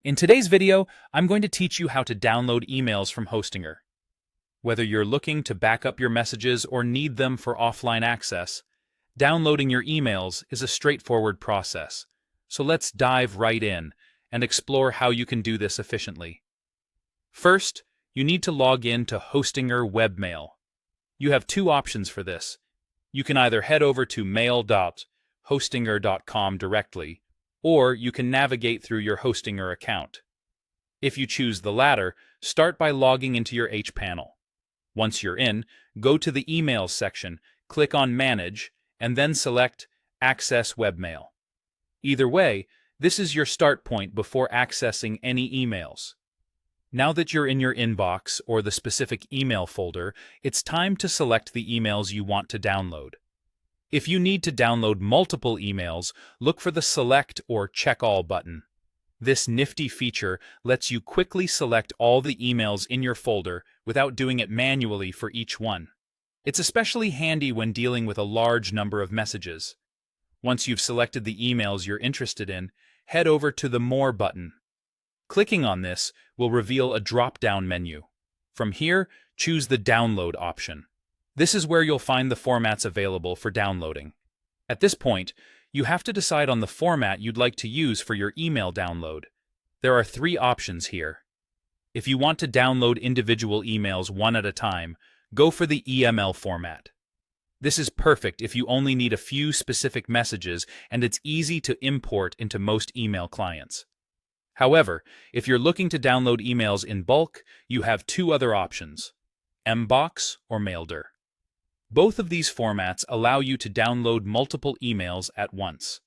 In today's video, I'm going to teach you how to download emails from Hostinger. Whether you're looking to back up your messages or need them for offline access, downloading your emails is a straightforward process. So let's dive right in and explore how you can do this efficiently. First, you need to log in to Hostinger Webmail. You have two options for this. You can either head over to mail.hostinger.com directly, or you can navigate through your Hostinger account. If you choose the latter, start by logging into your hPanel. Once you're in, go to the Emails section, click on Manage, and then select Access Webmail. Either way, this is your start point before accessing any emails. Now that you're in your inbox or the specific email folder, it's time to select the emails you want to download. If you need to download multiple emails, look for the Select or Check All button. This nifty feature lets you quickly select all the emails in your folder without doing it manually for each one. It's especially handy when dealing with a large number of messages. Once you've selected the emails you're interested in, head over to the More button. Clicking on this will reveal a drop-down menu. From here, choose the Download option. This is where you'll find the formats available for downloading. At this point, you have to decide on the format you'd like to use for your email download. There are three options here. If you want to download individual emails one at a time, go for the EML format. This is perfect if you only need a few specific messages and it's easy to import into most email clients. However, if you're looking to download emails in bulk, you have two other options: Mbox or Maildir. Both of these formats allow you to download multiple emails at once.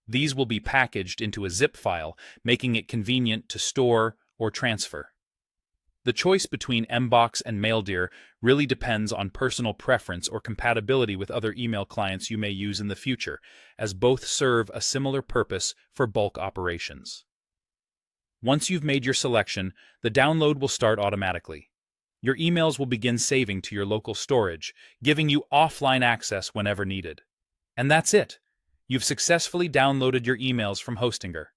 These will be packaged into a zip file, making it convenient to store or transfer. The choice between Mbox and Maildir really depends on personal preference or compatibility with other email clients you may use in the future, as both serve a similar purpose for bulk operations. Once you've made your selection, the download will start automatically. Your emails will begin saving to your local storage, giving you offline access whenever needed. And that's it. You've successfully downloaded your emails from Hostinger.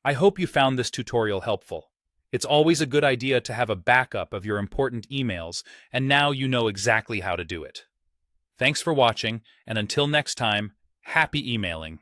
I hope you found this tutorial helpful. It's always a good idea to have a backup of your important emails, and now you know exactly how to do it. Thanks for watching, and until next time, happy emailing.